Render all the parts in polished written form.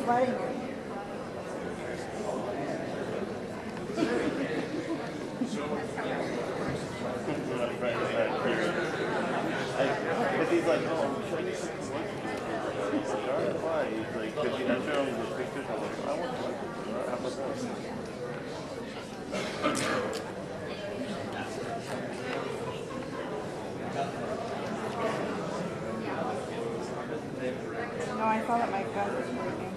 inviting you. He's like, oh, should I get some He's like, all right, why? He's like, because I'm showing him the pictures. I'm like, I want to. How about that? No, I saw that my gun was working.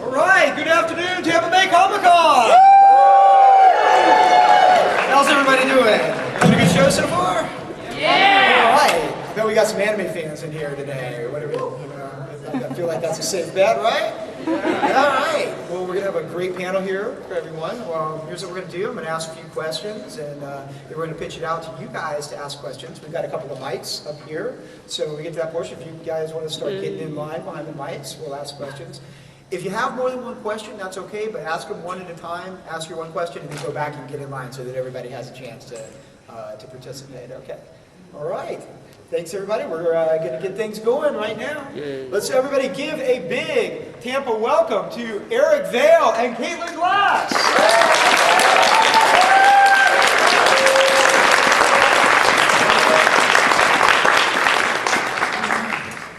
All right, good afternoon, Tampa Bay Comic-Con! How's everybody doing? Having a good show so far? Yeah! All right, I know we got some anime fans in here today. What do we, I feel like that's a safe bet, right? Yeah. All right, well, we're going to have a great panel here for everyone. Well, here's what we're going to do. I'm going to ask a few questions, and we're going to pitch it out to you guys to ask questions. We've got a couple of mics up here, so when we get to that portion, if you guys want to start getting in line behind the mics, we'll ask questions. If you have more than one question, that's okay, but ask them one at a time. Ask your one question, and then go back and get in line so that everybody has a chance to participate. Okay. All right. Thanks, everybody. We're going to get things going right now. Yay. Let's everybody give a big Tampa welcome to Eric Vale and Caitlin Glass.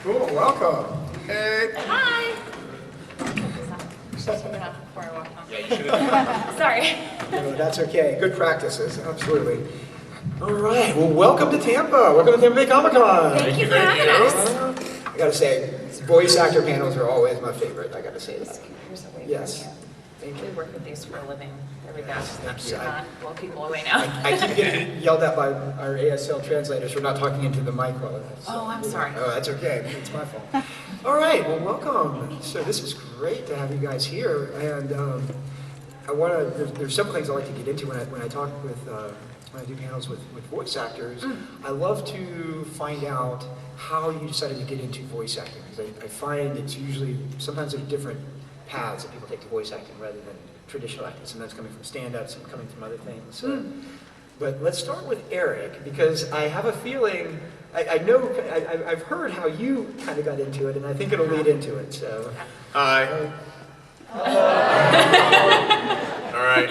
Cool. Welcome. Hey. Hi. Before I walked on. Yeah, you should have. Sorry. No, that's okay. Good practices. Absolutely. All right. Well, welcome to Tampa. Welcome to Tampa Bay Comic-Con. Thank you for having us. I gotta say, voice actor panels are always my favorite. I gotta say that. Yes. Thank We you. work with these for a living. There we go. Thank you. You're not blow people away now. I keep getting yelled at by our ASL translators for not talking into the mic well enough. So. Oh, I'm sorry. Oh, that's okay. It's my fault. All right. Well, welcome. So this is great to have you guys here, and I want to. There's several things I like to get into when I talk with. When I do panels with voice actors, I love to find out how you decided to get into voice acting, because I find it's usually, sometimes there's different paths that people take to voice acting rather than traditional acting, sometimes coming from stand-up, some coming from other things. But let's start with Eric, because I have a feeling, I know, I've heard how you kind of got into it, and I think it'll lead into it, so. Hi. All right.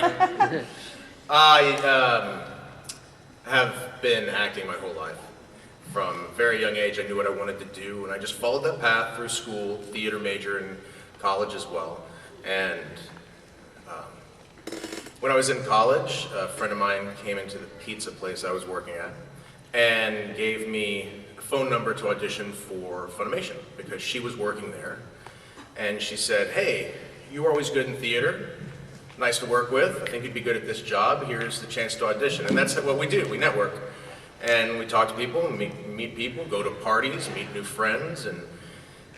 I have been acting my whole life. From a very young age, I knew what I wanted to do, and I just followed that path through school, theater major, and college as well. And when I was in college, a friend of mine came into the pizza place I was working at and gave me a phone number to audition for Funimation, because she was working there. And she said, hey, you were always good in theater. Nice to work with. I think you'd be good at this job. Here's the chance to audition. And that's what we do. We network. And we talk to people, and meet people, go to parties, meet new friends. And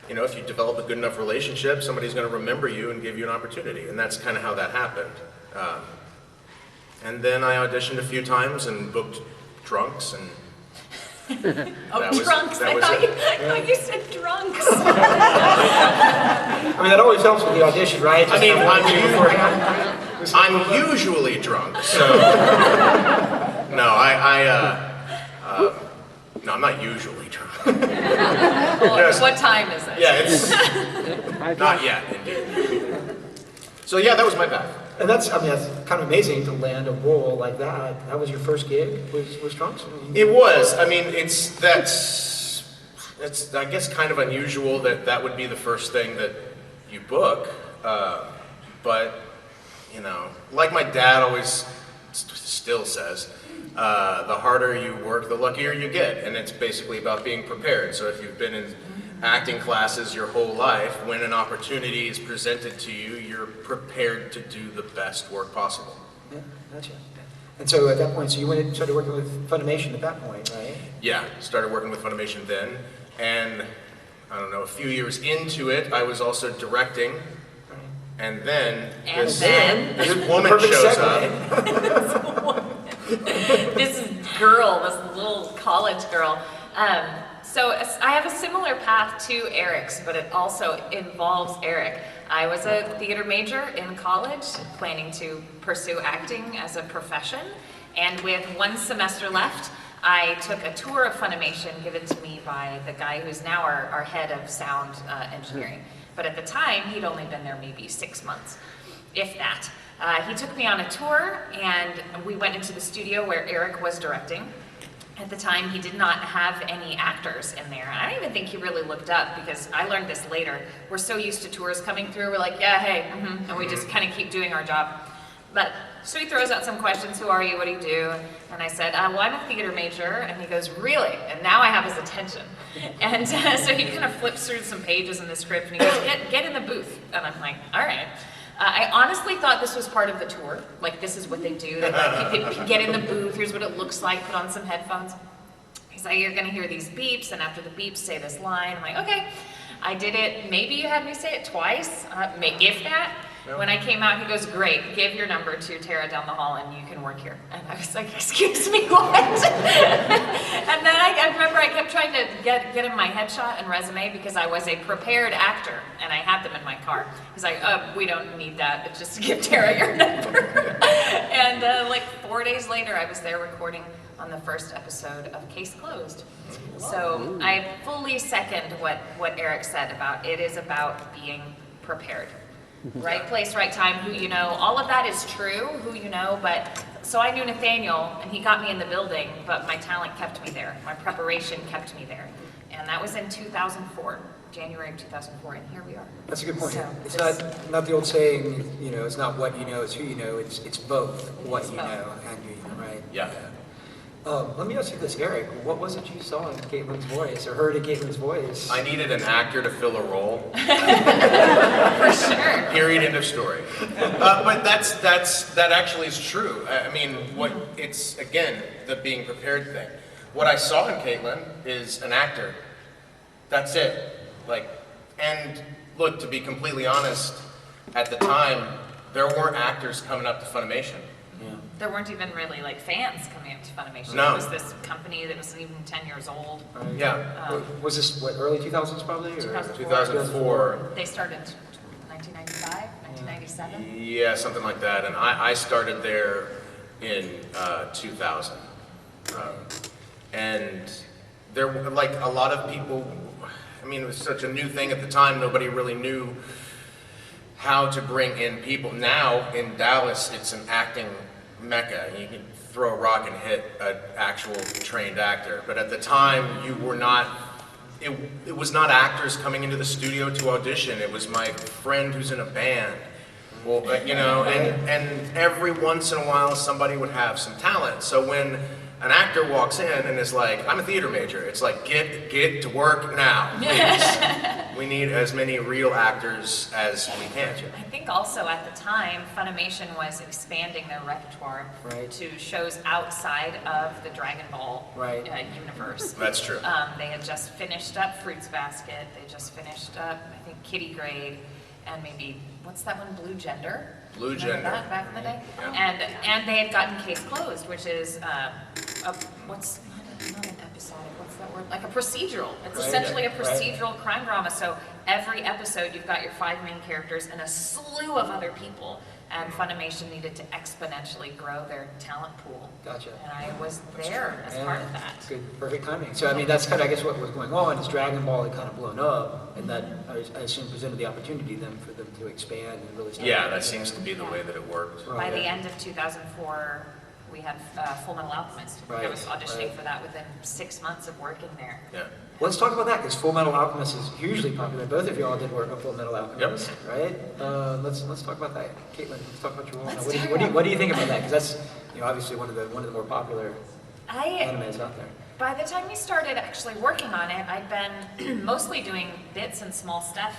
you know, if you develop a good enough relationship, somebody's going to remember you and give you an opportunity. And that's kind of how that happened. And then I auditioned a few times and booked drunks. And Drunks. I thought you said drunks. I mean, that always helps with the audition, right? I mean, I'm usually drunk, so no, no, I'm not usually drunk. Well, what time is it? Yeah, it's not yet, indeed. So yeah, that was my path. And that's, I mean, that's kind of amazing to land a role like that. That was your first gig, was Trunks? It was. I mean, that's I guess kind of unusual that would be the first thing that you book. But you know, like my dad always still says, the harder you work, the luckier you get, and it's basically about being prepared. So if you've been in acting classes your whole life, when an opportunity is presented to you, you're prepared to do the best work possible. Yeah, gotcha. And so at that point, so you went and started working with Funimation at that point, right? Yeah, started working with Funimation then, and I don't know, a few years into it, I was also directing, and then this woman shows up. This girl, this little college girl, So I have a similar path to Eric's, but it also involves Eric. I was a theater major in college, planning to pursue acting as a profession, and with 1 semester left, I took a tour of Funimation given to me by the guy who's now our head of sound engineering. But at the time, he'd only been there maybe 6 months, if that. He took me on a tour, and we went into the studio where Eric was directing. At the time, he did not have any actors in there. I don't even think he really looked up, because I learned this later. We're so used to tours coming through, we're like, yeah, hey, and we just kind of keep doing our job. But so he throws out some questions, who are you, what do you do? And I said, well, I'm a theater major. And he goes, really? And now I have his attention. And so he kind of flips through some pages in the script, and he goes, get in the booth. And I'm like, all right. I honestly thought this was part of the tour. Like, this is what they do. They like, get in the booth, here's what it looks like, put on some headphones. He's like, you're gonna hear these beeps, and after the beeps, say this line. I'm like, okay. I did it, maybe you had me say it twice, if that. No. When I came out, he goes, great, give your number to Tara down the hall and you can work here. And I was like, excuse me, what? And then I remember I kept trying to get him my headshot and resume, because I was a prepared actor and I had them in my car. He's like, we don't need that, it's just to give Tara your number. And like 4 days later, I was there recording on the first episode of Case Closed. So I fully second what Eric said about it is about being prepared. Right place, right time, who you know, all of that is true, who you know, but so I knew Nathaniel and he got me in the building, but my talent kept me there, my preparation kept me there. And that was in 2004, January of 2004, and here we are. That's a good point. So it's not the old saying, you know, it's not what you know, it's who you know, it's both what you know and who you know, right? Yeah. Let me ask you this, Eric. What was it you saw in Caitlin's voice, or heard in Caitlin's voice? I needed an actor to fill a role. For sure. Period. End of story. But that actually is true. I mean, it's again the being prepared thing. What I saw in Caitlin is an actor. That's it. Like, and look, to be completely honest, at the time there weren't actors coming up to Funimation. Yeah. There weren't even really like fans coming up to Funimation. No. It was this company that wasn't even 10 years old. Yeah. Was this, early 2000s probably? Or? 2004. They started 1995, 1997? Yeah, something like that. And I started there in 2000. And there were like a lot of people, I mean, it was such a new thing at the time, nobody really knew how to bring in people. Now in Dallas, it's an acting mecca. You can throw a rock and hit an actual trained actor. But at the time, you were not, it was not actors coming into the studio to audition. It was my friend who's in a band. Well, you know, and every once in a while, somebody would have some talent. So when an actor walks in and is like, I'm a theater major, it's like, get to work now, please. We need as many real actors as we can. I think also at the time, Funimation was expanding their repertoire to shows outside of the Dragon Ball universe. That's true. They had just finished up Fruits Basket, they just finished up, I think, Kitty Grade, and maybe, what's that one, Blue Gender? Blue Remember Gender. that back in the day? Yeah. And they had gotten Case Closed, which is, what's, not an episodic, what's that word? Like a procedural. It's essentially a procedural crime drama. So every episode you've got your 5 main characters and a slew of other people. And Funimation needed to exponentially grow their talent pool. Gotcha. And I was there as part of that. Good, perfect timing. So I mean, that's kind of, I guess, what was going on is Dragon Ball had kind of blown up, and that I assume presented the opportunity then for them to expand and really start. Yeah, that seems to be the way that it worked. By the end of 2004, we had Fullmetal Alchemist. I was auditioning for that within 6 months of working there. Yeah. Let's talk about that, because Fullmetal Alchemist is hugely popular. Both of y'all did work on Fullmetal Alchemist, right? Let's talk about that. Caitlin, let's talk about your role. What do you think about that? Because that's, you know, obviously one of the more popular animes out there. By the time we started actually working on it, I'd been mostly doing bits and small stuff.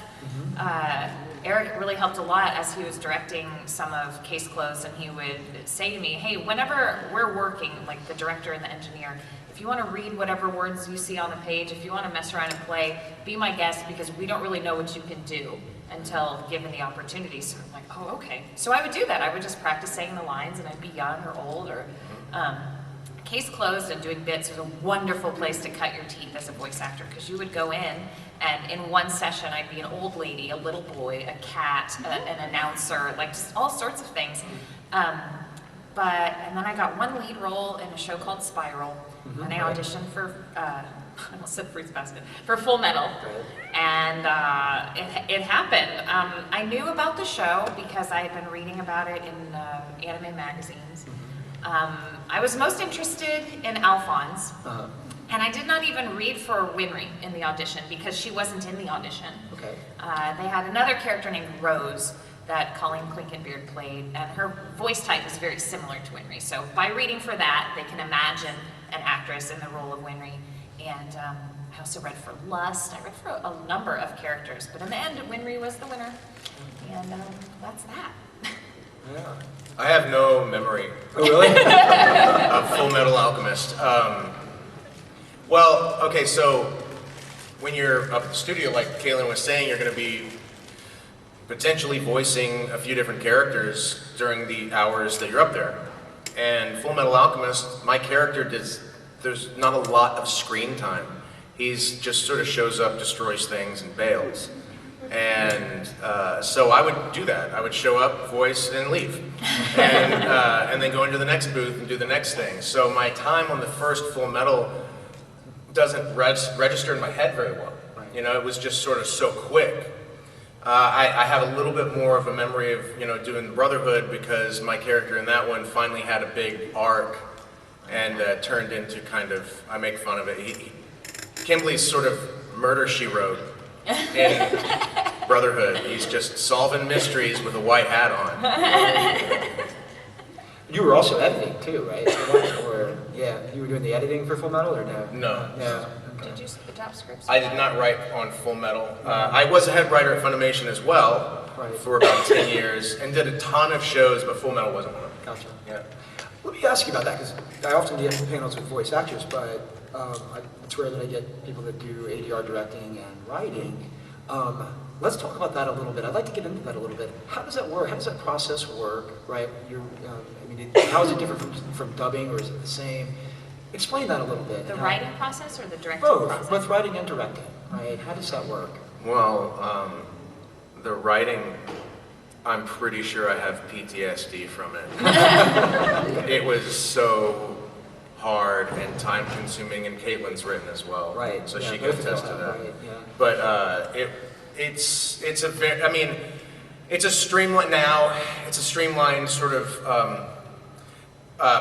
Eric really helped a lot as he was directing some of Case Closed, and he would say to me, hey, whenever we're working, like the director and the engineer, if you want to read whatever words you see on the page, if you want to mess around and play, be my guest, because we don't really know what you can do until given the opportunity. So I'm like, oh, okay. So I would do that. I would just practice saying the lines, and I'd be young or old, or case closed and doing bits was a wonderful place to cut your teeth as a voice actor, because you would go in and in one session I'd be an old lady, a little boy, a cat, an announcer, like just all sorts of things. And then I got one lead role in a show called Spiral, and I auditioned for, I almost said Fruits Basket, for Fullmetal, and it happened. I knew about the show because I had been reading about it in anime magazines. I was most interested in Alphonse, and I did not even read for Winry in the audition because she wasn't in the audition. Okay. They had another character named Rose that Colleen Clinkenbeard played, and her voice type is very similar to Winry. So by reading for that, they can imagine an actress in the role of Winry. And I also read for Lust. I read for a number of characters, but in the end, Winry was the winner. And that's that. Yeah. I have no memory Oh, really? of Fullmetal Alchemist. Well, okay, so when you're up at the studio, like Kaylin was saying, you're going to be potentially voicing a few different characters during the hours that you're up there. And Fullmetal Alchemist, my character there's not a lot of screen time. He's just sort of shows up, destroys things, and bails. And so I would do that. I would show up, voice, and leave. And then go into the next booth and do the next thing. So my time on the first Fullmetal doesn't register in my head very well. You know, it was just sort of so quick. I have a little bit more of a memory of, you know, doing Brotherhood because my character in that one finally had a big arc and turned into kind of, I make fun of it, Kimberly's sort of Murder, She Wrote in Brotherhood. He's just solving mysteries with a white hat on. You were also editing too, right? Or yeah, you were doing the editing for Fullmetal or no? No. Yeah. Did you adapt scripts? I did not write on Fullmetal. I was a head writer at Funimation as well for about 10 years and did a ton of shows, but Fullmetal wasn't one of them. Gotcha. Yeah. Let me ask you about that, because I often get panels with voice actors, but it's rare that I get people that do ADR directing and writing. Let's talk about that a little bit. I'd like to get into that a little bit. How does that work? How does that process work, right? How is it different from dubbing, or is it the same? Explain that a little bit. The writing process or the directing process? Both writing and directing, right? How does that work? Well, the writing, I'm pretty sure I have PTSD from it. It was so hard and time consuming, and Caitlin's written as well. Right. So yeah, she can attest to that. Right, yeah. But it's a very, I mean, it's a streamlined sort of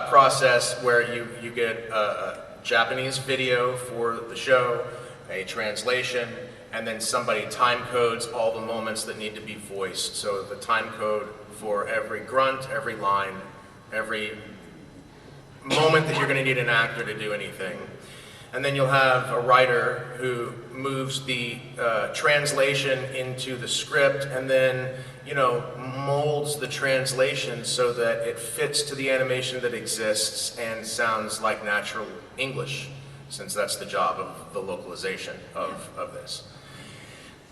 process where you get a Japanese video for the show, a translation, and then somebody time codes all the moments that need to be voiced. So the time code for every grunt, every line, every moment that you're going to need an actor to do anything. And then you'll have a writer who moves the translation into the script and then, you know, molds the translation so that it fits to the animation that exists and sounds like natural English, since that's the job of the localization of this.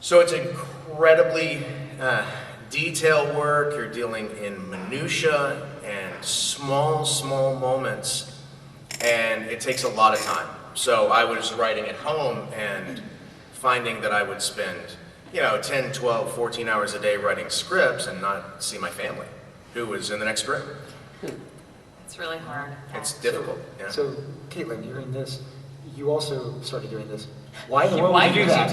So it's incredibly detailed work. You're dealing in minutia and small moments, and it takes a lot of time. So I was writing at home and finding that I would spend, you know, 10, 12, 14 hours a day writing scripts and not see my family, who was in the next room. It's really hard. It's difficult. Yeah. So, Caitlin, you're in this. You also started doing this. Why in the world would you do that?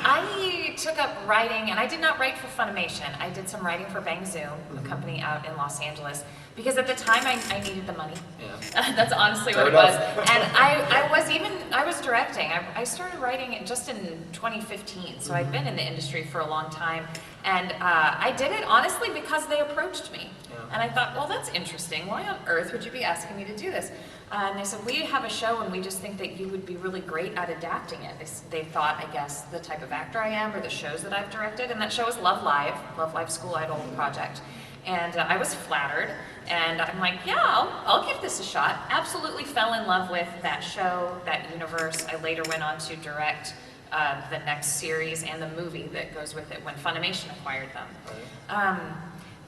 I took up writing, and I did not write for Funimation. I did some writing for Bang Zoom, a company out in Los Angeles, because at the time I needed the money. Yeah. That's honestly what it was. And I was directing. I started writing just in 2015, so I'd been in the industry for a long time. And I did it honestly because they approached me. Yeah. And I thought, well, that's interesting. Why on earth would you be asking me to do this? And they said, we have a show and we just think that you would be really great at adapting it. They thought, I guess, the type of actor I am or the shows that I've directed. And that show was Love Live School Idol Project. And I was flattered. And I'm like, yeah, I'll give this a shot. Absolutely fell in love with that show, that universe. I later went on to direct the next series and the movie that goes with it when Funimation acquired them.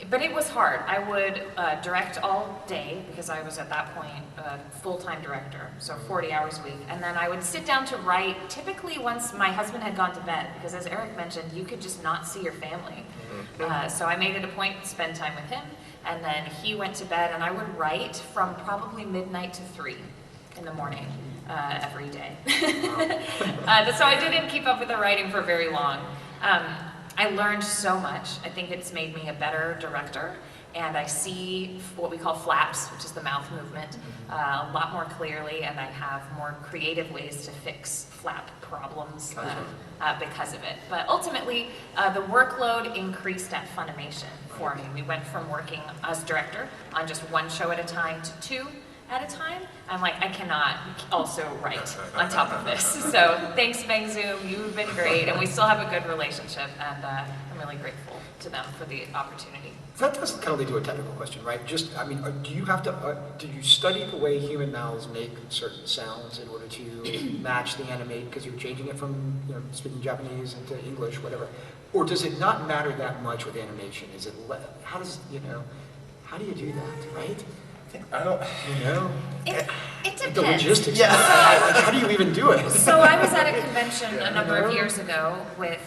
But it was hard. I would direct all day because I was at that point a full-time director, so 40 hours a week. And then I would sit down to write, typically once my husband had gone to bed, because as Eric mentioned, you could just not see your family. So I made it a point to spend time with him, and then he went to bed, and I would write from probably midnight to 3 in the morning every day. So I didn't keep up with the writing for very long. I learned so much. I think it's made me a better director, and I see what we call flaps, which is the mouth movement, a lot more clearly, and I have more creative ways to fix flap problems because of it. But ultimately, the workload increased at Funimation for me. We went from working as director on just 1 show at a time to 2 at a time. I'm like, I cannot also write on top of this. So thanks, Bang Zoom, you've been great, and we still have a good relationship, and I'm really grateful to them for the opportunity. That doesn't kind of lead to a technical question, right? Just, I mean, do you have to, do you study the way human mouths make certain sounds in order to match the animate, because you're changing it from, you know, speaking Japanese into English, whatever? Or does it not matter that much with animation? Is it, how does, you know, how do you do that, right? I don't, you know? It depends. The logistics. Yeah. Like, how do you even do it? So I was at a convention a number of years ago with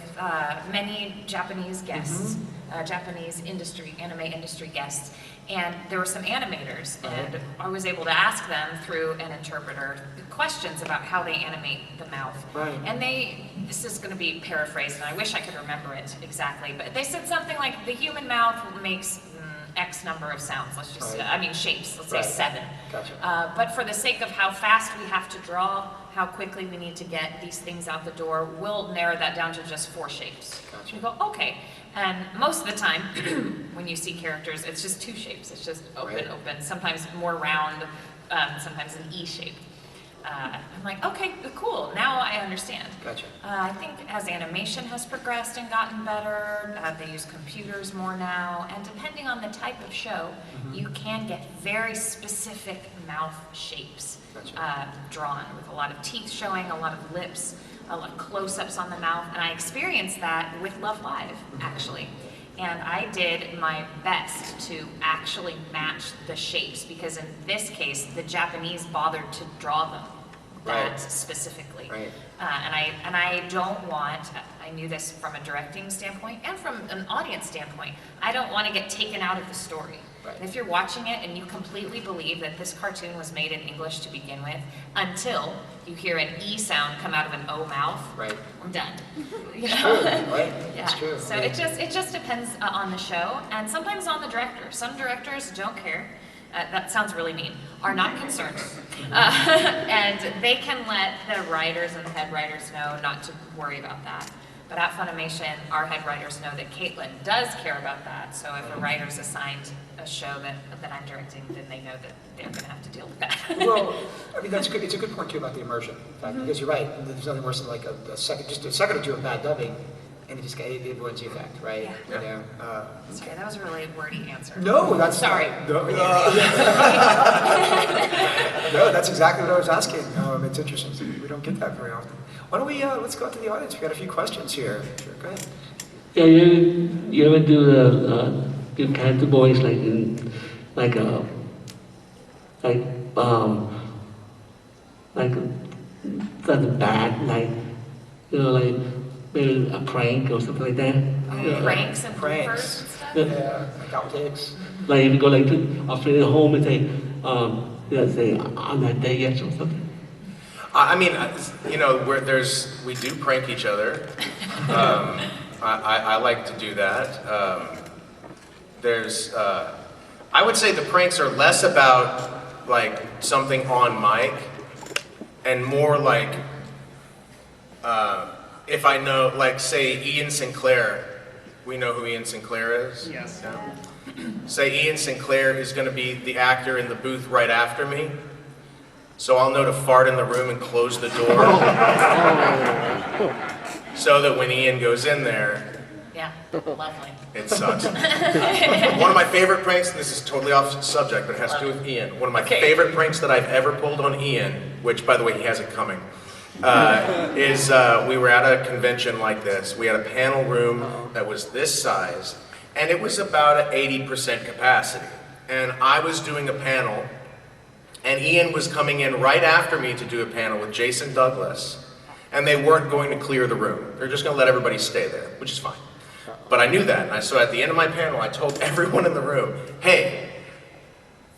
many Japanese guests, Japanese industry, anime industry guests, and there were some animators, and I was able to ask them through an interpreter questions about how they animate the mouth. Right. And this is going to be paraphrased, and I wish I could remember it exactly, but they said something like, the human mouth makes X number of sounds, let's just, I mean shapes, let's say 7. Gotcha. But for the sake of how fast we have to draw, how quickly we need to get these things out the door, we'll narrow that down to just 4 shapes. Gotcha. You go, okay. And most of the time, when you see characters, it's just 2 shapes. It's just open, open, sometimes more round, sometimes an E shape. I'm like, okay, cool, now I understand. Gotcha. I think as animation has progressed and gotten better, they use computers more now, and depending on the type of show, you can get very specific mouth shapes drawn, with a lot of teeth showing, a lot of lips, a lot of close-ups on the mouth, and I experienced that with Love Live, actually. And I did my best to actually match the shapes, because in this case, the Japanese bothered to draw them that specifically. Right. And I don't want, I knew this from a directing standpoint and from an audience standpoint, I don't want to get taken out of the story. Right. And if you're watching it and you completely believe that this cartoon was made in English to begin with, until you hear an E sound come out of an O mouth, I'm done. You know? True, right? Yeah. It's true. So it just depends on the show, and sometimes on the director. Some directors don't care. That sounds really mean, are not concerned. And they can let the writers and the head writers know not to worry about that. But at Funimation, our head writers know that Caitlin does care about that. So if a writer's assigned a show that I'm directing, then they know that they're going to have to deal with that. Well, I mean, that's good. It's a good point too about the immersion. In fact, because you're right. There's nothing worse than like just a second or two of bad dubbing, and it ruins the effect, right? Yeah. You know, Sorry, that was a really wordy answer. No, that's sorry. No, that's exactly what I was asking. It's interesting. We don't get that very often. Why don't we let's go out to the audience? We got a few questions here. Sure, go ahead. Yeah, you ever do the character voice like in like a bad, like, you know, like maybe a prank or something like that. Pranks and Pranks. bloopers and stuff? Yeah, like outtakes. Like if you go like to Australia home and say, say on that day yes or something. I mean, you know, we do prank each other. I like to do that. I would say the pranks are less about like something on mic and more like, if I know, like say Ian Sinclair, we know who Ian Sinclair is? Yes. Yeah. Say Ian Sinclair is going to be the actor in the booth right after me. So I'll know to fart in the room and close the door. So that when Ian goes in there, Yeah, lovely. it sucks. One of my favorite pranks, and this is totally off subject, but it has to do with Ian. One of my favorite pranks that I've ever pulled on Ian, which by the way, he has it coming, is we were at a convention like this. We had a panel room that was this size, and it was about at 80% capacity. And I was doing a panel, and Ian was coming in right after me to do a panel with Jason Douglas, and they weren't going to clear the room. They're just going to let everybody stay there, which is fine. But I knew that, and so at the end of my panel, I told everyone in the room, hey,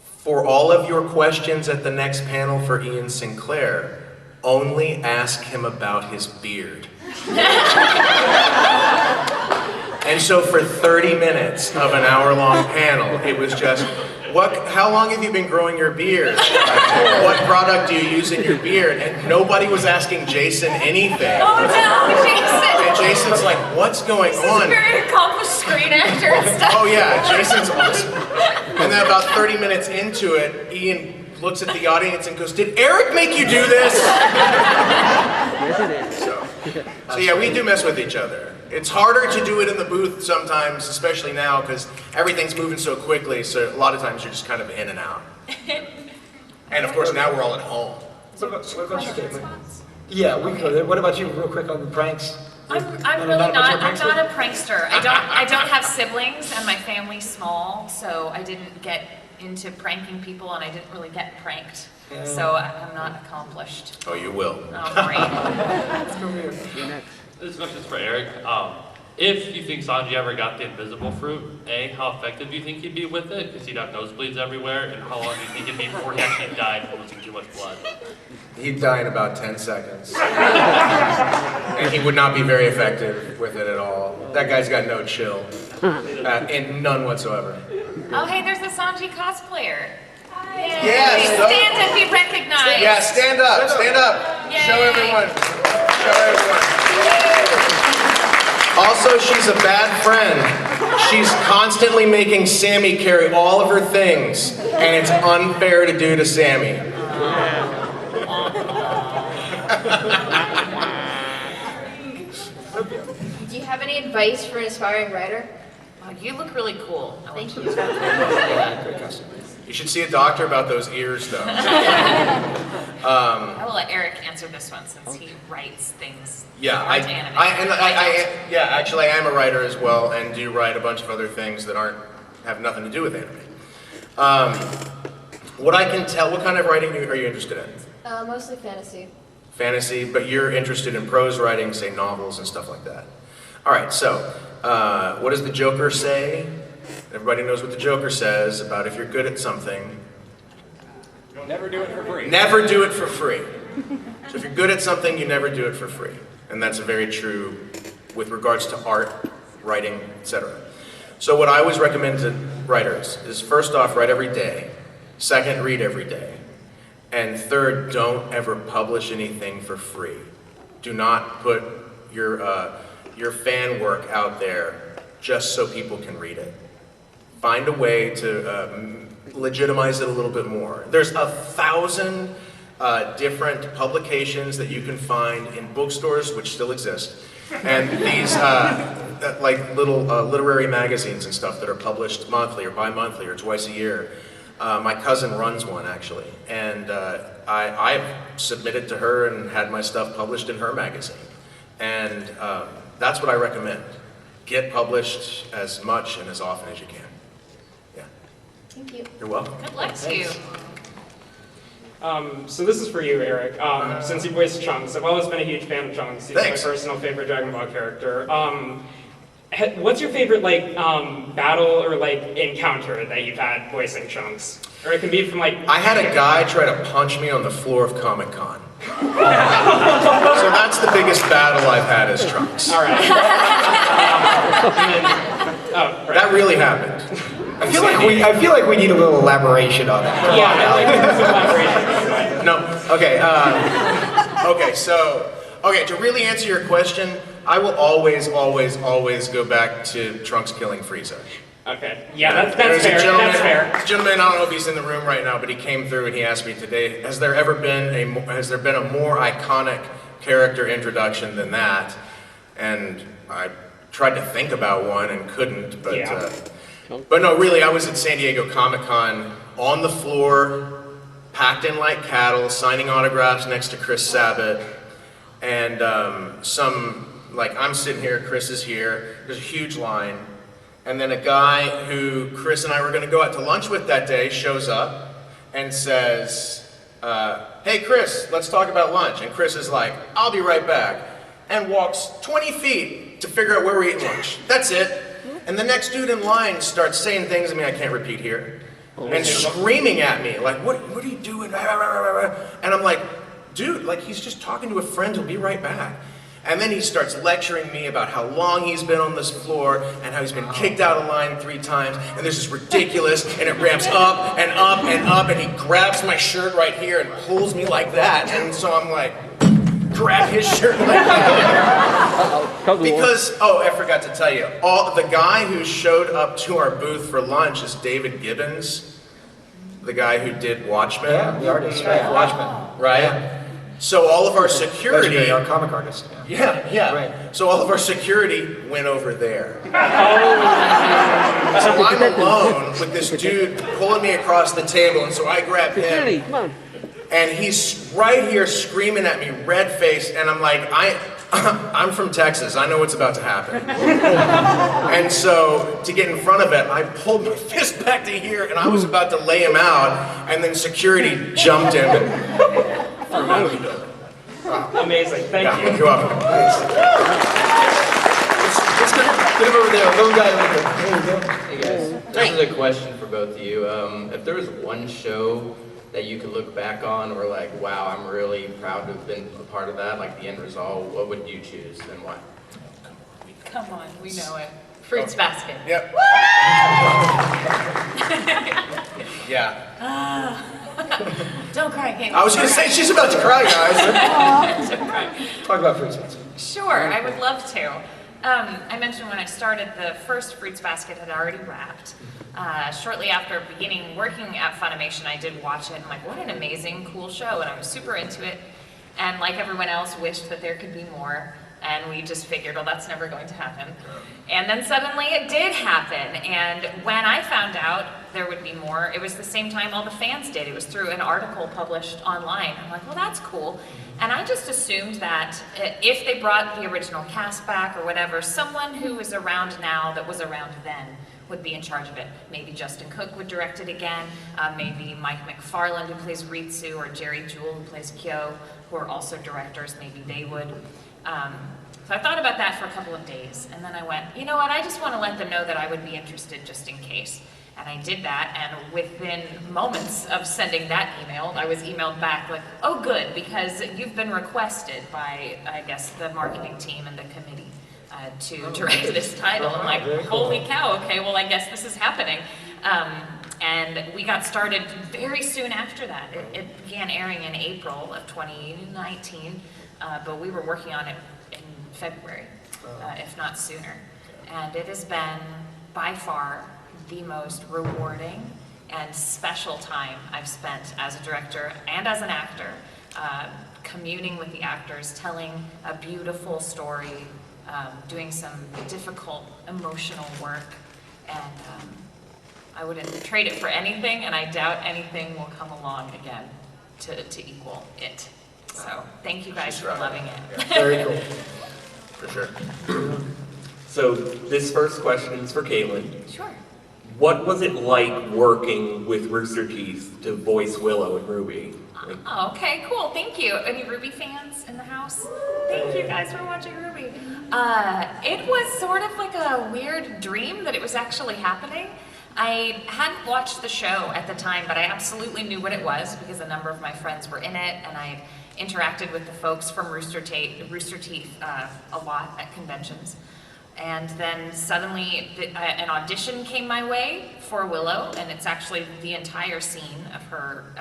for all of your questions at the next panel for Ian Sinclair, only ask him about his beard. And so for 30 minutes of an hour-long panel, it was just, how long have you been growing your beard? What product do you use in your beard? And nobody was asking Jason anything. Oh no, Jason! And Jason's like, what's going He's on? a very accomplished screen actor and stuff. Oh yeah, Jason's awesome. And then about 30 minutes into it, Ian looks at the audience and goes, did Eric make you do this? So yeah, we do mess with each other. It's harder to do it in the booth sometimes, especially now, because everything's moving so quickly, so a lot of times you're just kind of in and out. And of course, now we're all at home. What about you, Caitlin? Yeah, we can go there. What about you, real quick, on the pranks? I'm really not not. much of a I'm not a prankster. I don't have siblings, and my family's small, so I didn't get into pranking people, and I didn't really get pranked. So I'm not accomplished. Oh, you will. Oh, great. Let's go here. This question's for Eric. If you think Sanji ever got the invisible fruit, A, how effective do you think he'd be with it? Because he'd have nosebleeds everywhere, and how long do you think it'd be before he actually died from losing too much blood? He'd die in about 10 seconds. And he would not be very effective with it at all. That guy's got no chill. And none whatsoever. Oh, hey, there's a Sanji cosplayer. Yay. Yes, Stand and be recognized. Yeah, stand up, stand up. Yay. Show everyone. Show everyone. Also, she's a bad friend. She's constantly making Sammy carry all of her things, and it's unfair to do to Sammy. Do you have any advice for an aspiring writer? Oh, you look really cool. Thank you. You should see a doctor about those ears, though. I will let Eric answer this one since he writes things. Yeah, anime. yeah, actually, I am a writer as well, and do write a bunch of other things that have nothing to do with anime. What I can tell, what kind of writing are you interested in? Mostly fantasy. Fantasy, but you're interested in prose writing, say novels and stuff like that. All right, so what does the Joker say? Everybody knows what the Joker says about if you're good at something. You'll never do it for free. Never do it for free. So if you're good at something, you never do it for free. And that's very true with regards to art, writing, etc. So what I always recommend to writers is, first off, write every day. Second, read every day. And third, don't ever publish anything for free. Do not put your fan work out there just so people can read it. Find a way to legitimize it a little bit more. There's 1,000 different publications that you can find in bookstores, which still exist, and these like little literary magazines and stuff that are published monthly or bi-monthly or twice a year. My cousin runs one, actually, and I've submitted to her and had my stuff published in her magazine. And that's what I recommend. Get published as much and as often as you can. Yeah. Thank you. You're welcome. Good luck to you. So this is for you, Eric. Since you voiced Chunks, I've always been a huge fan of Chunks. He's Thanks. my personal favorite Dragon Ball character. What's your favorite battle or encounter that you've had voicing Chunks? Or it can be from I had a guy try to punch me on the floor of Comic-Con. So that's the biggest battle I've had as Trunks. All right. Right. That really happened. I feel like we need a little elaboration on that. Yeah, No, okay. Okay, to really answer your question, I will always go back to Trunks killing Frieza. Okay. Yeah, that's There's fair. a gentleman, That's fair. this gentleman, I don't know if he's in the room right now, but he came through and he asked me today, has there been a more iconic character introduction than that? And I tried to think about one and couldn't, but Yeah. but no, really, I was at San Diego Comic-Con on the floor, packed in like cattle, signing autographs next to Chris Sabat, and I'm sitting here, Chris is here, there's a huge line, And then a guy who Chris and I were going to go out to lunch with that day shows up and says, hey Chris, let's talk about lunch. And Chris is like, I'll be right back. And walks 20 feet to figure out where we're eating lunch. That's it. And the next dude in line starts saying things, I can't repeat here, and screaming at me, like, what are you doing? And I'm like, dude, like, he's just talking to a friend, he'll be right back. And then he starts lecturing me about how long he's been on this floor and how he's been kicked out of line 3 times, and this is ridiculous, and it ramps up and up and up, and he grabs my shirt right here and pulls me like that, and so I'm like, grab his shirt like that. Because, oh, I forgot to tell you, the guy who showed up to our booth for lunch is David Gibbons, the guy who did Watchmen. Yeah, the artist, right? Watchmen. Right? Yeah. So all of our security... Legendary, our comic artist. Yeah. Right. So all of our security went over there. So I'm alone with this dude pulling me across the table, and so I grab him. And he's right here screaming at me, red-faced, and I'm like, I'm from Texas, I know what's about to happen. And so, to get in front of it, I pulled my fist back to here, and I was about to lay him out, and then security jumped him and threw him out of the building. Amazing, thank you. You're welcome. Let's get him over there, little guy over there. There you go. Hey guys, this is a question for both of you. If there was one show that you could look back on, or like, wow, I'm really proud to have been a part of that, like the end result, what would you choose and why? Come on, we know it. Fruits Basket. Yep. Yeah. Don't cry, Kate. I was going to say, she's about to cry, guys. Don't cry. Talk about Fruits Basket. Sure, I would love to. I mentioned when I started, the first Fruits Basket had already wrapped. Shortly after beginning working at Funimation, I did watch it. I'm like, what an amazing, cool show, and I was super into it. And like everyone else, wished that there could be more. And we just figured, well, that's never going to happen. And then suddenly it did happen. And when I found out there would be more, it was the same time all the fans did. It was through an article published online. I'm like, well, that's cool. And I just assumed that if they brought the original cast back or whatever, someone who is around now that was around then would be in charge of it. Maybe Justin Cook would direct it again. Maybe Mike McFarland, who plays Ritsu, or Jerry Jewell, who plays Kyo, who are also directors. Maybe they would. So I thought about that for a couple of days, and then I went, you know what, I just want to let them know that I would be interested just in case. And I did that, and within moments of sending that email, I was emailed back like, oh good, because you've been requested by, I guess, the marketing team and the committee to direct this title. I'm like, holy cow, okay, well I guess this is happening. And we got started very soon after that. It began airing in April of 2019, but we were working on it in February, if not sooner. And it has been, by far, the most rewarding and special time I've spent as a director and as an actor, communing with the actors, telling a beautiful story, doing some difficult emotional work, and I wouldn't trade it for anything, and I doubt anything will come along again to equal it. So thank you guys for loving it. Yeah, very cool. For sure. So this first question is for Caitlin. Sure. What was it like working with Rooster Teeth to voice Willow and Ruby? Oh, okay, cool, thank you. Any Ruby fans in the house? Thank you guys for watching Ruby. It was sort of like a weird dream that it was actually happening. I hadn't watched the show at the time, but I absolutely knew what it was because a number of my friends were in it, and I interacted with the folks from Rooster Teeth a lot at conventions. And then suddenly an audition came my way for Willow, and it's actually the entire scene of her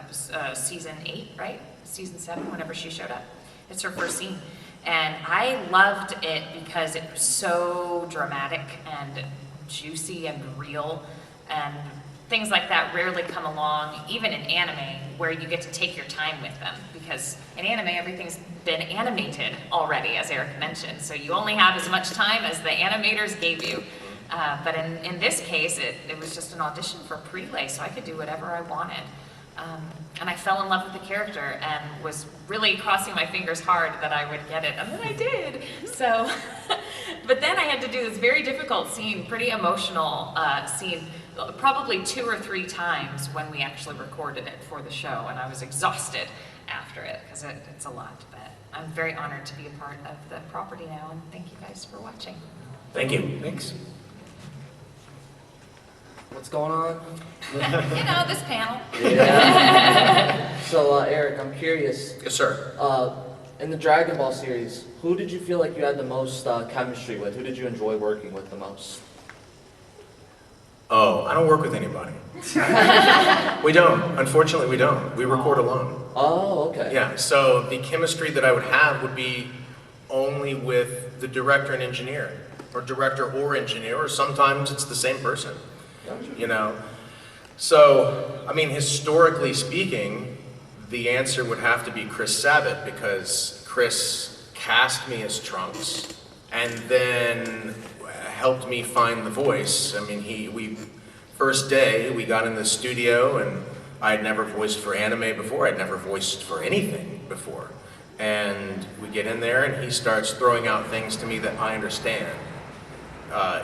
season 8, right? Season 7, whenever she showed up. It's her first scene. And I loved it because it was so dramatic and juicy and real, and things like that rarely come along, even in anime, where you get to take your time with them, because in anime everything's been animated already, as Eric mentioned, so you only have as much time as the animators gave you. But in this case, it was just an audition for Prelay, so I could do whatever I wanted. And I fell in love with the character and was really crossing my fingers hard that I would get it, and then I did. So, but then I had to do this very difficult scene, pretty emotional scene, probably 2 or 3 times when we actually recorded it for the show, and I was exhausted after it, because it's a lot. But I'm very honored to be a part of the property now, and thank you guys for watching. Thank you. Thanks. What's going on? You know, this panel. Yeah. So, Eric, I'm curious. Yes, sir. In the Dragon Ball series, who did you feel like you had the most chemistry with? Who did you enjoy working with the most? Oh, I don't work with anybody. We don't. Unfortunately, we don't. We record alone. Oh, okay. Yeah, so the chemistry that I would have would be only with the director and engineer, or director or engineer, or sometimes it's the same person. You know? So, I mean, historically speaking, the answer would have to be Chris Sabat, because Chris cast me as Trunks and then helped me find the voice. I mean, first day we got in the studio, and I'd never voiced for anime before, I'd never voiced for anything before. And we get in there and he starts throwing out things to me that I understand.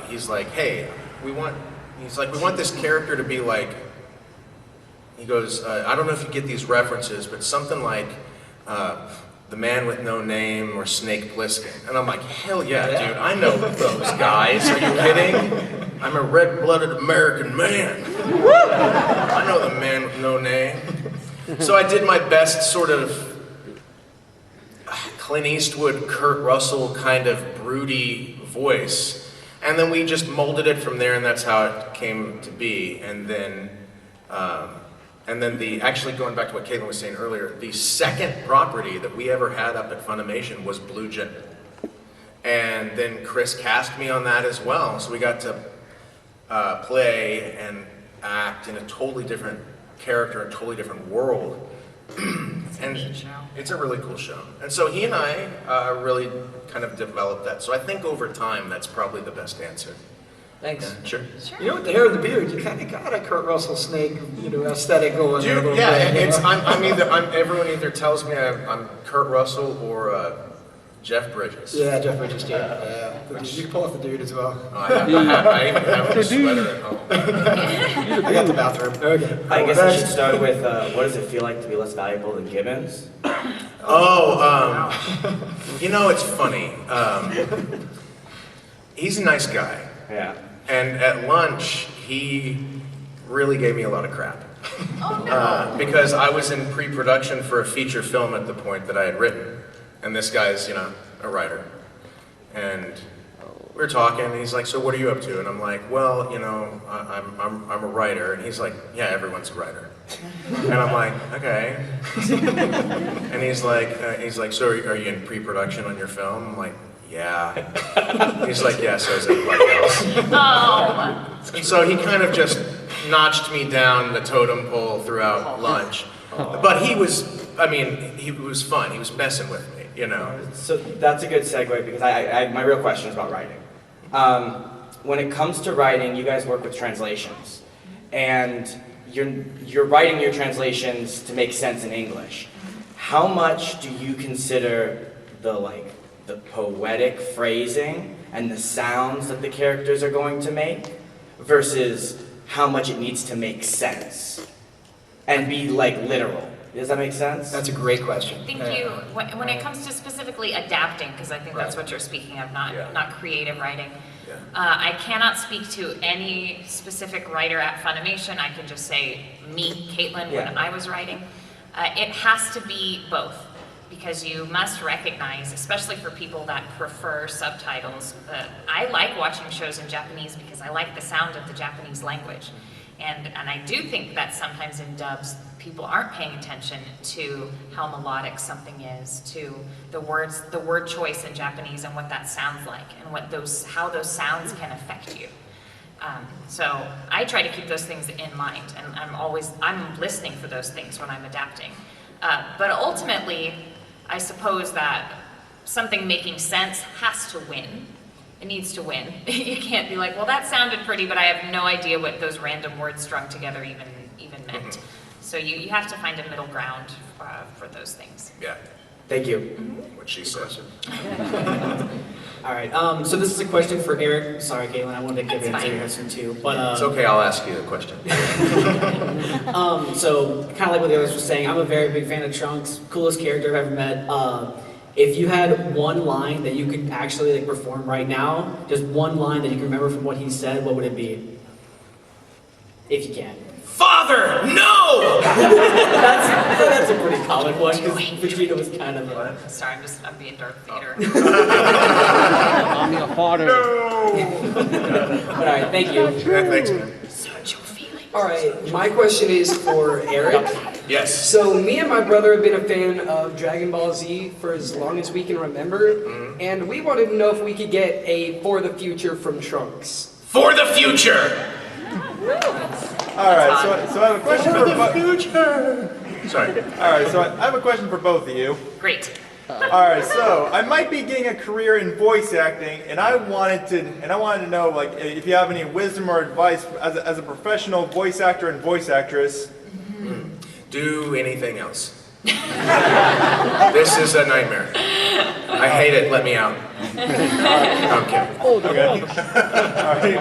He's like, hey, we want this character to be like, he goes, I don't know if you get these references, but something like The Man with No Name or Snake Plissken. And I'm like, hell yeah, dude, I know those guys. Are you kidding? I'm a red-blooded American man. I know The Man with No Name. So I did my best sort of Clint Eastwood, Kurt Russell kind of broody voice. And then we just molded it from there, and that's how it came to be. And then actually going back to what Caitlin was saying earlier, the second property that we ever had up at Funimation was Blue Gin. And then Chris cast me on that as well. So we got to play and act in a totally different character, a totally different world. And it's a really cool show. And so he and I really kind of developed that. So I think over time, that's probably the best answer. Thanks. Yeah, sure. You know, with the hair and the beard, you kind of got a Kurt Russell Snake, aesthetic going there a Dude, little yeah, bit, it's, everyone either tells me I'm Kurt Russell or Jeff Bridges. Yeah, Jeff Bridges, yeah. You can pull off the dude as well. I even have a sweater at home. I got the bathroom. Okay. I guess I should start with, what does it feel like to be less valuable than Gibbons? It's funny. He's a nice guy. Yeah. And at lunch, he really gave me a lot of crap. Oh, no. Because I was in pre-production for a feature film at the point that I had written. And this guy's, a writer. And we were talking, and he's like, so what are you up to? And I'm like, well, I'm a writer. And he's like, yeah, everyone's a writer. And I'm like, okay. And he's like, so are you in pre-production on your film? I'm like, yeah. He's like, yeah, so is everybody else. Oh. And so he kind of just notched me down the totem pole throughout lunch. But he was fun. He was messing with me, So that's a good segue, because my real question is about writing. When it comes to writing, you guys work with translations. And you're writing your translations to make sense in English. How much do you consider the poetic phrasing and the sounds that the characters are going to make versus how much it needs to make sense and be literal? Does that make sense? That's a great question. Thank you. When it comes to specifically adapting, because I think that's what you're speaking of, not creative writing. Yeah. I cannot speak to any specific writer at Funimation. I can just say me, Caitlin, when I was writing. It has to be both, because you must recognize, especially for people that prefer subtitles, I like watching shows in Japanese because I like the sound of the Japanese language. And I do think that sometimes in dubs, people aren't paying attention to how melodic something is, to the word choice in Japanese and what that sounds like, and how those sounds can affect you. So I try to keep those things in mind, and I'm listening for those things when I'm adapting. But ultimately, I suppose that something making sense has to win. It needs to win. You can't be like, well, that sounded pretty, but I have no idea what those random words strung together even meant. So you have to find a middle ground for those things. Yeah. Thank you. What she said. All right. So this is a question for Eric. Sorry, Caitlin. I wanted to give it to your husband too, but It's okay. I'll ask you the question. So kind of like what the others were saying, I'm a very big fan of Trunks. Coolest character I've ever met. If you had one line that you could actually like perform right now, just one line that you can remember from what he said, what would it be? If you can. Father, no! that's a pretty common one because Vegeta was kind of a... Sorry, I'm being Darth Vader. I'm your father. All right, thank you. Yeah, thanks, man. All right, my question is for Eric. Yes. So me and my brother have been a fan of Dragon Ball Z for as long as we can remember, and we wanted to know if we could get a For the Future from Trunks. For the future! All right, so I have a question for both. Future. Sorry. All right, so I have a question for both of you. Great. All right, so I might be getting a career in voice acting, and I wanted to know, like, if you have any wisdom or advice as a professional voice actor and voice actress. Do anything else. This is a nightmare. I hate it. Let me out. I'm kidding. Okay. All right.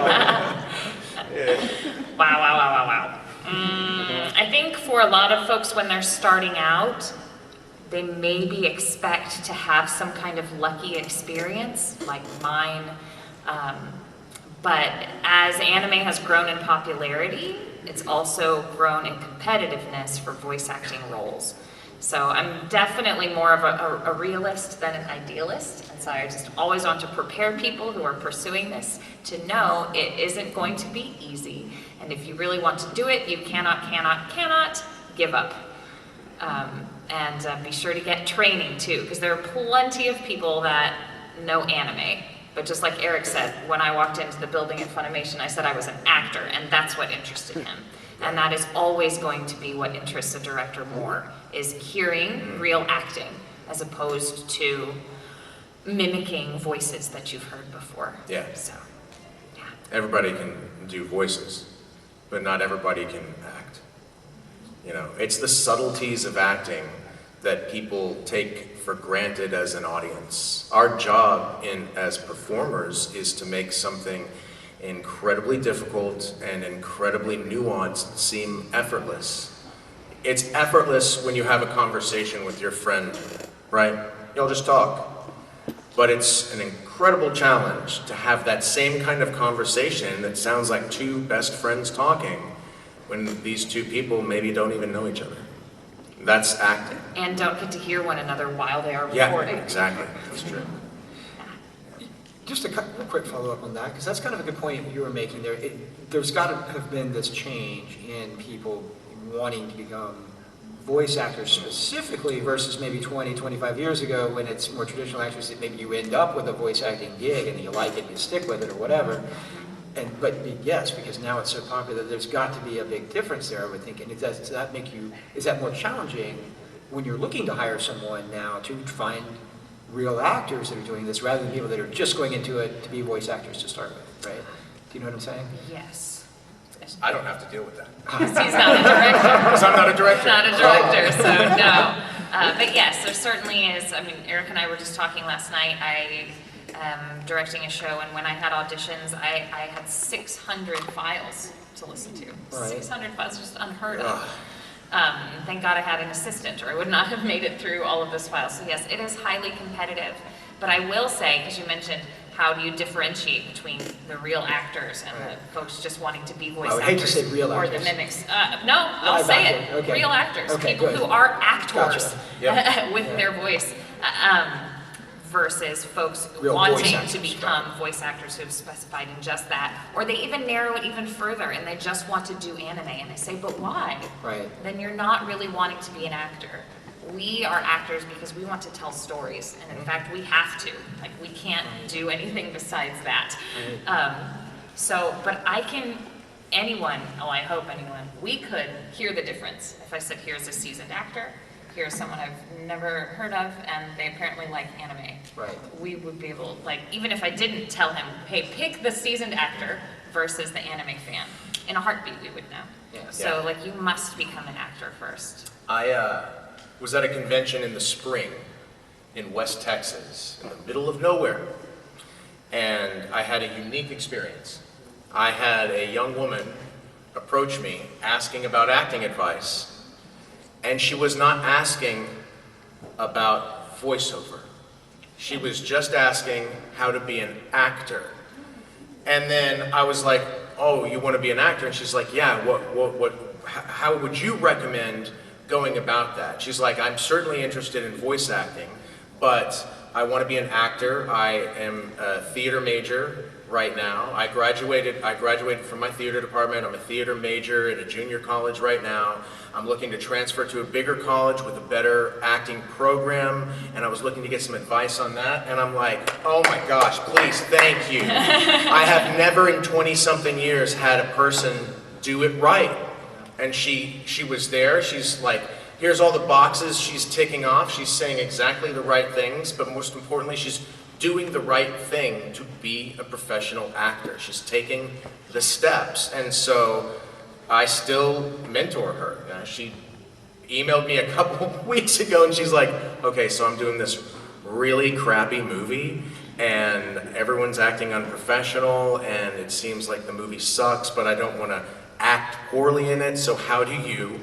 Yeah. Wow. I think for a lot of folks when they're starting out, they maybe expect to have some kind of lucky experience like mine. But as anime has grown in popularity, it's also grown in competitiveness for voice acting roles. So I'm definitely more of a realist than an idealist. And so I just always want to prepare people who are pursuing this to know it isn't going to be easy. And if you really want to do it, you cannot give up. And be sure to get training too, because there are plenty of people that know anime. But just like Eric said, when I walked into the building at Funimation, I said I was an actor, and that's what interested him. And that is always going to be what interests a director more, is hearing real acting, as opposed to mimicking voices that you've heard before. Yeah. So, yeah. Everybody can do voices, but not everybody can act. You know, it's the subtleties of acting that people take for granted as an audience. Our job as performers is to make something incredibly difficult and incredibly nuanced seem effortless. It's effortless when you have a conversation with your friend, right? You'll just talk. But it's an incredible challenge to have that same kind of conversation that sounds like two best friends talking when these two people maybe don't even know each other. That's acting. And don't get to hear one another while they are recording. Yeah, exactly. That's true. Just a quick follow-up on that, because that's kind of a good point you were making there. There's got to have been this change in people wanting to become voice actors specifically versus maybe 20, 25 years ago when it's more traditional actors that maybe you end up with a voice acting gig and you like it, you stick with it or whatever. But yes, because now it's so popular, there's got to be a big difference there, I would think. And does that make you, is that more challenging when you're looking to hire someone now to find real actors that are doing this rather than people that are just going into it to be voice actors to start with, right? Do you know what I'm saying? Yes. I don't have to deal with that. He's not a director. Because I'm not a director. Not a director, so no. But yes, there certainly is. I mean, Eric and I were just talking last night. I am directing a show, and when I had auditions, I had 600 files to listen to. Right. 600 files, just unheard of. Thank God I had an assistant, or I would not have made it through all of those files. So yes, it is highly competitive. But I will say, because you mentioned, how do you differentiate between the real actors and the folks just wanting to be voice actors? I would hate to say real or actors. the mimics. No, I'll say it. Okay. Real actors. Okay, people good. who are actors Gotcha. with their voice. Versus folks Real voice wanting actors, to become voice actors who have specified in just that. Or they even narrow it even further and they just want to do anime. And I say, but why? Right. Then you're not really wanting to be an actor. We are actors because we want to tell stories. And in fact, we have to. Like, we can't do anything besides that. But I can, anyone, I hope anyone, we could hear the difference. If I said, here's a seasoned actor, here's someone I've never heard of, and they apparently like anime. Right. We would be able, like, even if I didn't tell him, hey, pick the seasoned actor versus the anime fan, in a heartbeat we would know. So like you must become an actor first. I was at a convention in the spring in West Texas, in the middle of nowhere, and I had a unique experience. I had a young woman approach me asking about acting advice, and she was not asking about voiceover. She was just asking how to be an actor. And then I was like, oh, you want to be an actor? And she's like, yeah, how would you recommend going about that? She's like, I'm certainly interested in voice acting, but I want to be an actor. I am a theater major right now. I graduated from my theater department. I'm a theater major at a junior college right now. I'm looking to transfer to a bigger college with a better acting program, and I was looking to get some advice on that, and I'm like, oh my gosh, please, thank you. I have never in 20-something years had a person do it right. And she was there, she's like, here's all the boxes she's ticking off, she's saying exactly the right things, but most importantly, she's doing the right thing to be a professional actor. She's taking the steps, and so I still mentor her. She emailed me a couple of weeks ago and she's like, okay, so I'm doing this really crappy movie and everyone's acting unprofessional and it seems like the movie sucks, but I don't want to act poorly in it, so how do you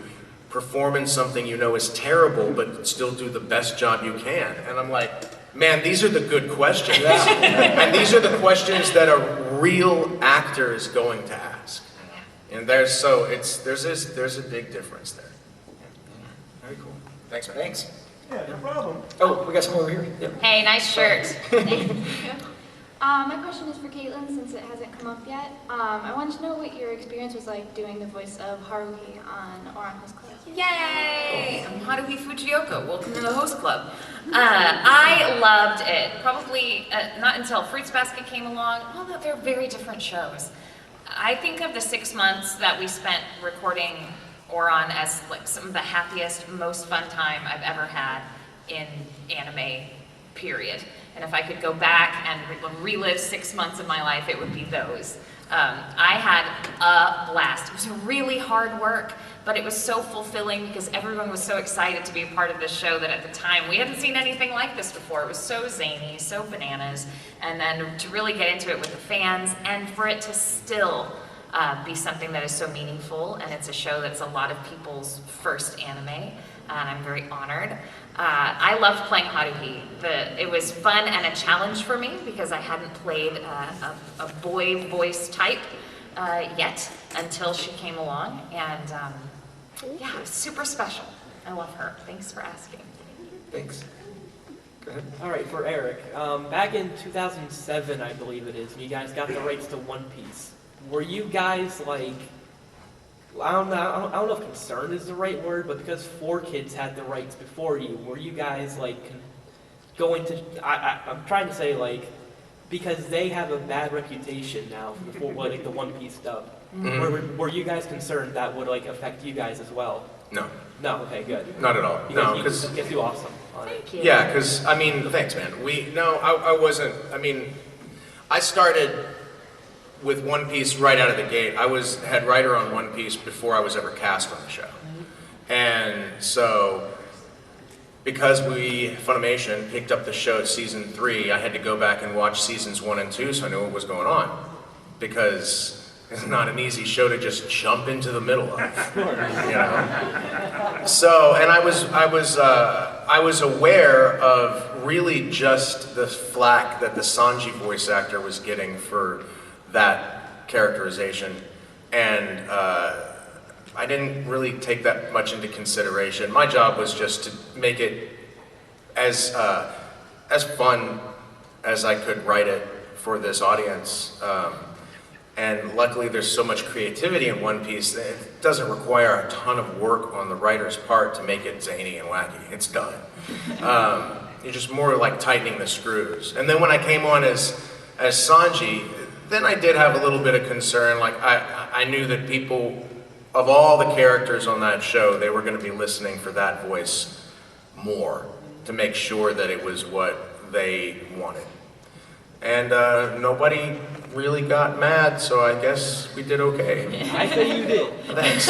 perform in something you know is terrible but still do the best job you can? And I'm like, man, these are the good questions. And these are the questions that a real actor is going to ask. And there's a big difference there. Very cool. Thanks, man. Thanks. Yeah, no problem. Oh, we got some over here. Yep. Hey, nice shirt. Thank you. My question is for Caitlin, since it hasn't come up yet. I wanted to know what your experience was like doing the voice of Haruhi on Host Club. Yay! I'm Haruhi Fujioka. Welcome to the Host Club. I loved it. Probably not until Fruits Basket came along, although they're very different shows. I think of the 6 months that we spent recording Oron as like some of the happiest, most fun time I've ever had in anime, period. And if I could go back and relive 6 months of my life, it would be those. I had a blast. It was really hard work, but it was so fulfilling because everyone was so excited to be a part of this show that at the time we hadn't seen anything like this before. It was so zany, so bananas, and then to really get into it with the fans and for it to still be something that is so meaningful, and it's a show that's a lot of people's first anime, and I'm very honored. I loved playing Haruhi. It was fun and a challenge for me because I hadn't played a boy voice type yet until she came along, and yeah, it was super special. I love her. Thanks for asking. Thanks. Go ahead. All right, for Eric. Back in 2007, I believe it is, you guys got the rights to One Piece. Were you guys like, I don't know if concerned is the right word, but because 4Kids had the rights before you, were you guys like going to, I'm trying to say like, because they have a bad reputation now for like the One Piece dub. Mm-hmm. Were you guys concerned that would like affect you guys as well? No. No, okay, good. Not at all. Because No, because you do awesome on it. Thank you. yeah, because I mean, thanks, man. I wasn't. I mean, I started with One Piece right out of the gate. I was head writer on One Piece before I was ever cast on the show, and so because Funimation picked up the show season 3, I had to go back and watch seasons 1 and 2 so I knew what was going on, because it's not an easy show to just jump into the middle of, you know. So, and I was aware of really just the flack that the Sanji voice actor was getting for that characterization, and I didn't really take that much into consideration. My job was just to make it as fun as I could write it for this audience. And luckily there's so much creativity in One Piece that it doesn't require a ton of work on the writer's part to make it zany and wacky. It's done. You're just more like tightening the screws. And then when I came on as Sanji, then I did have a little bit of concern. Like I knew that people, of all the characters on that show, they were going to be listening for that voice more to make sure that it was what they wanted. And nobody really got mad, so I guess we did okay. I say you did. Thanks.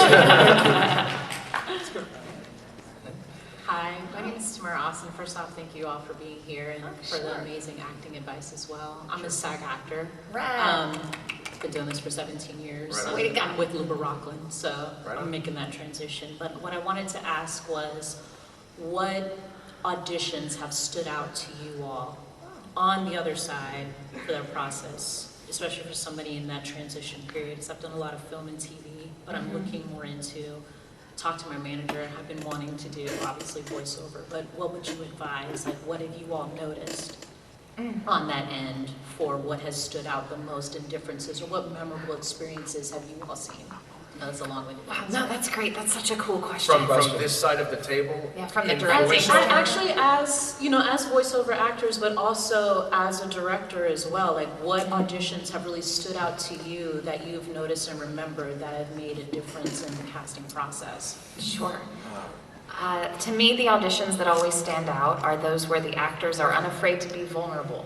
Hi, my name is Tamara Austin. First off, thank you all for being here and for the amazing acting advice as well. I'm a SAG actor. Right. Been doing this for 17 years. Right on. Way to go. I'm with Luba Rockland, so Right on. I'm making that transition. But what I wanted to ask was, what auditions have stood out to you all on the other side for their process, especially for somebody in that transition period? Because I've done a lot of film and TV, but I'm looking more into talk to my manager. I've been wanting to do, obviously, voiceover, but what would you advise? Like, what have you all noticed on that end for what has stood out the most in differences, or what memorable experiences have you all seen? No, that's a long-winded answer. No, that's great. That's such a cool question. From this side of the table? Yeah, from the in directing. voice- Actually, as you know, as voiceover actors, but also as a director as well, like what auditions have really stood out to you that you've noticed and remembered that have made a difference in the casting process? Sure. To me, the auditions that always stand out are those where the actors are unafraid to be vulnerable,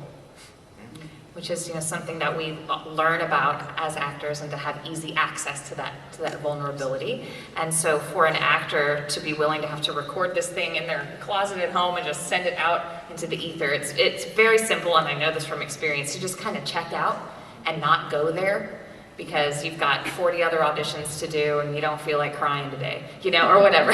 which is something that we learn about as actors, and to have easy access to that vulnerability. And so for an actor to be willing to have to record this thing in their closet at home and just send it out into the ether, it's very simple, and I know this from experience, to just kind of check out and not go there, because you've got 40 other auditions to do and you don't feel like crying today, or whatever.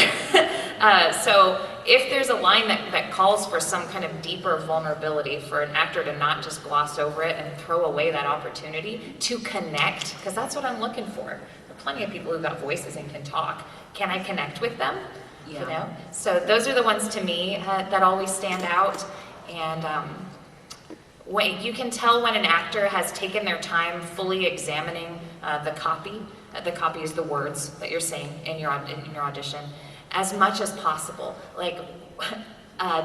So if there's a line that calls for some kind of deeper vulnerability, for an actor to not just gloss over it and throw away that opportunity to connect, because that's what I'm looking for. There are plenty of people who've got voices and can talk. Can I connect with them? Yeah. So those are the ones to me that always stand out. And you can tell when an actor has taken their time fully examining the copy. The copy is the words that you're saying in your audition, as much as possible. Like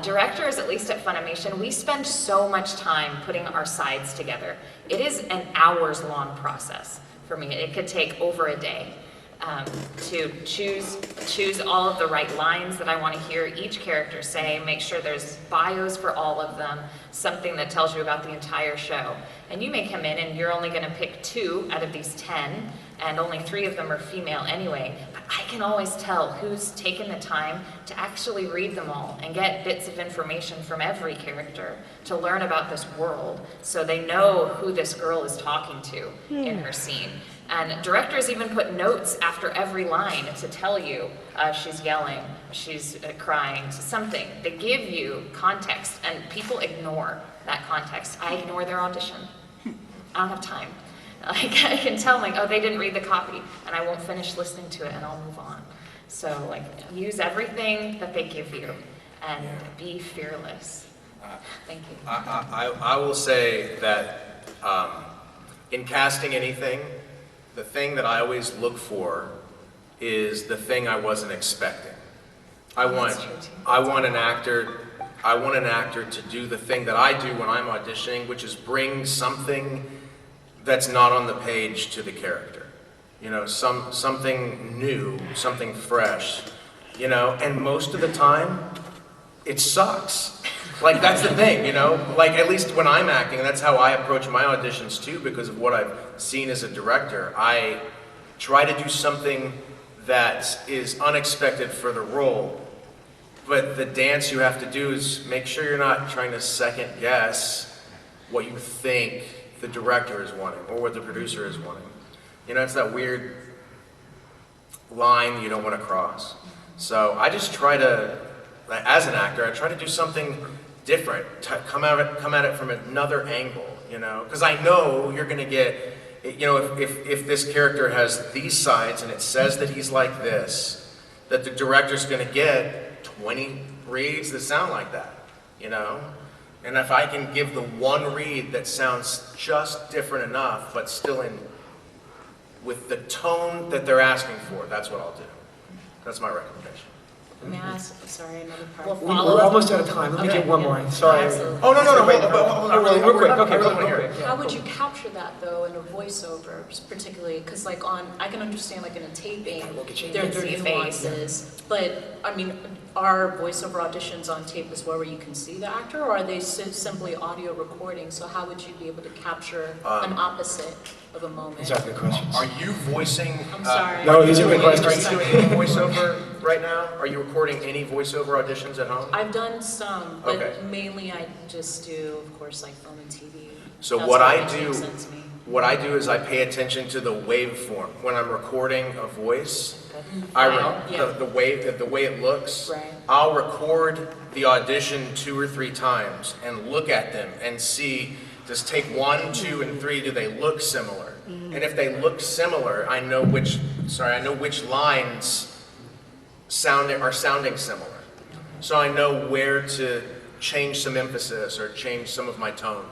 directors, at least at Funimation, we spend so much time putting our sides together. It is an hours-long process for me. It could take over a day. To choose all of the right lines that I want to hear each character say, make sure there's bios for all of them, something that tells you about the entire show. And you may come in and you're only going to pick 2 out of these 10, and only 3 of them are female anyway, but I can always tell who's taken the time to actually read them all and get bits of information from every character to learn about this world, so they know who this girl is talking to in her scene. And directors even put notes after every line to tell you she's yelling, she's crying, something. They give you context, and people ignore that context. I ignore their audition. I don't have time. Like, I can tell, like, oh, they didn't read the copy, and I won't finish listening to it, and I'll move on. So, like, use everything that they give you, and be fearless. Thank you. I will say that in casting anything, the thing that I always look for is the thing I wasn't expecting. I want an actor to do the thing that I do when I'm auditioning, which is bring something that's not on the page to the character. Something new, something fresh. And most of the time, it sucks. Like, that's the thing, like, at least when I'm acting, that's how I approach my auditions too, because of what I've seen as a director. I try to do something that is unexpected for the role, but the dance you have to do is make sure you're not trying to second guess what you think the director is wanting or what the producer is wanting. It's that weird line you don't want to cross. So I just try to, as an actor, I try to do something different, come at it from another angle, because I know you're going to get, if this character has these sides and it says that he's like this, that the director's going to get 20 reads that sound like that, and if I can give the one read that sounds just different enough, but still with the tone that they're asking for, that's what I'll do. That's my recommendation. May I ask, sorry, another part? We're almost out of time. Let me get one more. Sorry. Absolutely. Oh, no, hold on, real quick. Okay, I really want to hear it. How would you capture that, though, in a voiceover, particularly? Because, like, I can understand, like, in a taping, there are nuances, but, I mean, are voiceover auditions on tape as well where you can see the actor, or are they simply audio recordings? So how would you be able to capture an opposite of a moment? These are good questions. Are you voicing? I'm sorry. No, these are good questions. Are you doing any voiceover right now? Are you recording any voiceover auditions at home? I've done some, but Okay. mainly I just do, of course, like film and TV. So That's what I makes do, sense to me. what I do is I pay attention to the waveform when I'm recording a voice. Wow, yeah. The way it looks. Right. I'll record the audition 2 or 3 times and look at them and see. Just take 1, 2, and 3. Do they look similar? And if they look similar, I know which lines are sounding similar. So I know where to change some emphasis or change some of my tone.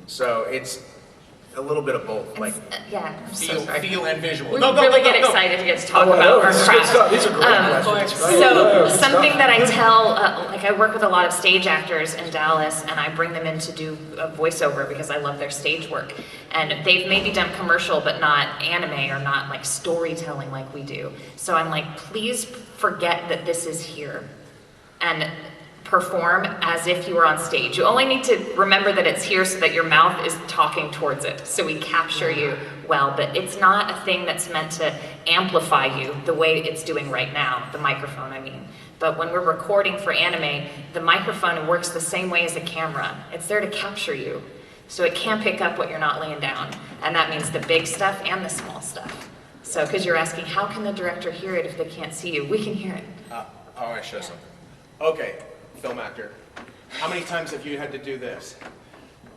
So it's a little bit of both, like Yeah. feel and visual. We really get excited to get to talk about our craft. These are great questions. Right? So something that I tell, like I work with a lot of stage actors in Dallas, and I bring them in to do a voiceover because I love their stage work. And they've maybe done commercial, but not anime or not like storytelling like we do. So I'm like, please forget that this is here, and perform as if you were on stage. You only need to remember that it's here so that your mouth is talking towards it, so we capture you well, but it's not a thing that's meant to amplify you the way it's doing right now, the microphone, I mean. But when we're recording for anime, the microphone works the same way as a camera. It's there to capture you, so it can pick up what you're not laying down, and that means the big stuff and the small stuff. So, because you're asking, how can the director hear it if they can't see you? We can hear it. I want to show something. Okay. Film actor. How many times have you had to do this?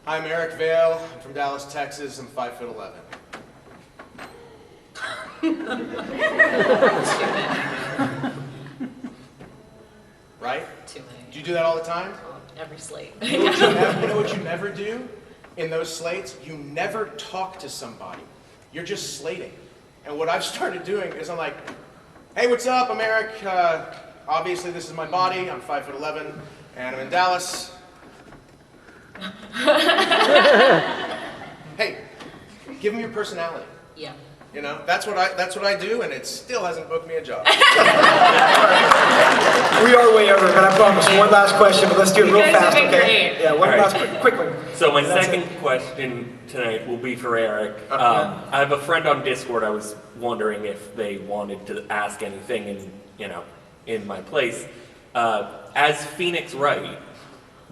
I'm Eric Vale. I'm from Dallas, Texas. I'm 5'11". Right? Too many. Do you do that all the time? Every slate. You know what you never do in those slates? You never talk to somebody. You're just slating. And what I've started doing is I'm like, hey, what's up? I'm Eric. Obviously, this is my body. I'm 5'11", and I'm in Dallas. Hey, give them your personality. Yeah. You know, that's what I do, and it still hasn't booked me a job. We are way over, but I promise one last question, but let's do it real fast, okay? Great. Yeah, one last quick one. So my second question tonight will be for Eric. I have a friend on Discord. I was wondering if they wanted to ask anything in my place. As Phoenix Wright,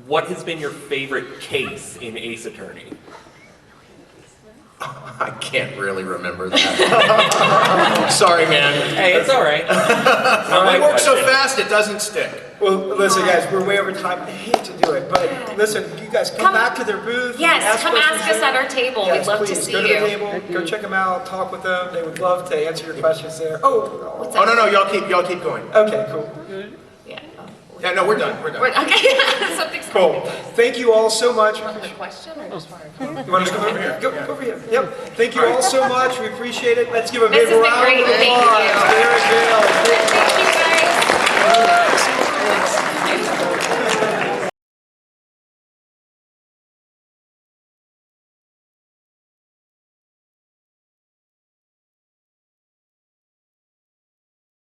what has been your favorite case in Ace Attorney? I can't really remember that. Sorry, man. Hey, it's all right. I work so fast, it doesn't stick. Well, listen, guys, we're way over time. I hate to do it, but listen, you guys come back to their booth. Yes, come ask us at our table. Yes, We'd love please, to see go to you. the table, go check them out, talk with them. They would love to answer your questions there. Oh, no, y'all keep going. Okay, cool. Yeah, no, we're done. Okay, something's cool. Thank you all so much. Another question or just one? You want to come over here? Go over here. Yep. Thank you all so much. We appreciate it. Let's give a big This has been round great. of Thank applause you. to Eric Vale.